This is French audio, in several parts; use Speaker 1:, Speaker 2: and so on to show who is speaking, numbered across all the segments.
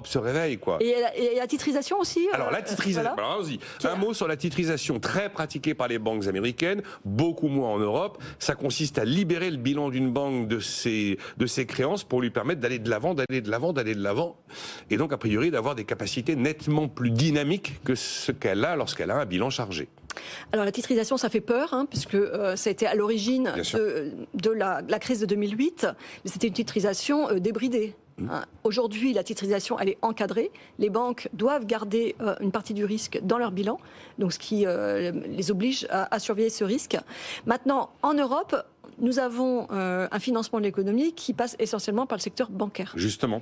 Speaker 1: se réveille, quoi.
Speaker 2: Et la titrisation aussi.
Speaker 1: Alors la titrisation,
Speaker 2: voilà.
Speaker 1: allons-y. Un mot sur la titrisation, très pratiquée par les banques américaines, beaucoup moins en Europe. Ça consiste à libérer le bilan d'une banque de ses créances pour lui permettre d'aller de l'avant, d'aller de l'avant, d'aller de l'avant, et donc a priori d'avoir des capacités nettement plus dynamiques que ce qu'elle a lorsqu'elle a un bilan chargé.
Speaker 2: Alors la titrisation, ça fait peur, hein, puisque ça a été à l'origine de la crise de 2008, mais c'était une titrisation débridée. Aujourd'hui, la titrisation, elle est encadrée. Les banques doivent garder une partie du risque dans leur bilan, donc ce qui les oblige à surveiller ce risque. Maintenant, en Europe, nous avons un financement de l'économie qui passe essentiellement par le secteur bancaire.
Speaker 1: Justement.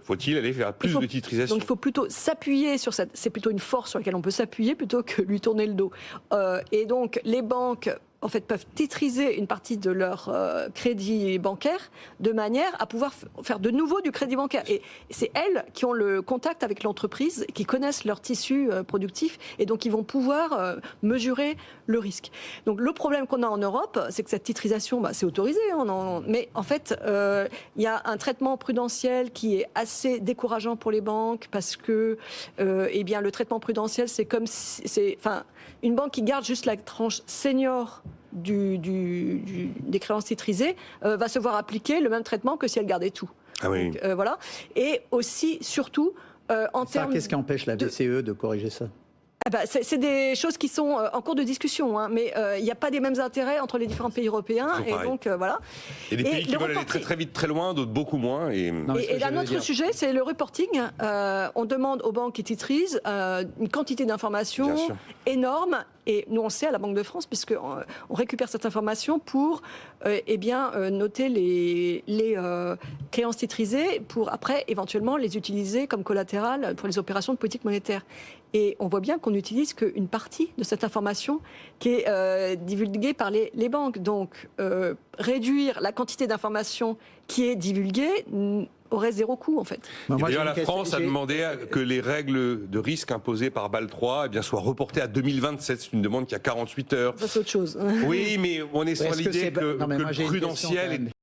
Speaker 1: Faut-il aller vers plus de titrisation?
Speaker 2: Donc il faut plutôt s'appuyer sur cette... C'est plutôt une force sur laquelle on peut s'appuyer plutôt que lui tourner le dos. Et donc les banques en fait, peuvent titriser une partie de leur crédit bancaire de manière à pouvoir faire de nouveau du crédit bancaire. Et c'est elles qui ont le contact avec l'entreprise, qui connaissent leur tissu productif et donc ils vont pouvoir mesurer le risque. Donc le problème qu'on a en Europe, c'est que cette titrisation, c'est autorisé, mais en fait, il y a un traitement prudentiel qui est assez décourageant pour les banques parce que eh bien, le traitement prudentiel, c'est comme si... une banque qui garde juste la tranche senior des créances titrisées va se voir appliquer le même traitement que si elle gardait tout.
Speaker 1: Ah oui.
Speaker 2: Donc, voilà. Et aussi, surtout, en termes...
Speaker 3: Qu'est-ce qui empêche la BCE de corriger ça?
Speaker 2: C'est des choses qui sont en cours de discussion, hein, mais il n'y a pas des mêmes intérêts entre les différents pays européens. Et donc, voilà.
Speaker 1: Et des pays qui veulent aller très très vite, très loin, d'autres beaucoup moins. Et
Speaker 2: un autre sujet, c'est le reporting. On demande aux banques qui titrisent une quantité d'informations énorme. Et nous, on sait à la Banque de France, puisqu'on récupère cette information pour noter les créances titrisées pour après, éventuellement, les utiliser comme collatéral pour les opérations de politique monétaire. Et on voit bien qu'on n'utilise qu'une partie de cette information qui est divulguée par les banques. Donc, réduire la quantité d'informations qui est divulguée aurait zéro coût, en fait.
Speaker 1: D'ailleurs, la France a demandé que les règles de risque imposées par Bâle III soient reportées à 2027. C'est une demande qui a 48 heures.
Speaker 2: Ça, c'est autre chose.
Speaker 1: Oui, mais on est sur l'idée que le prudentiel est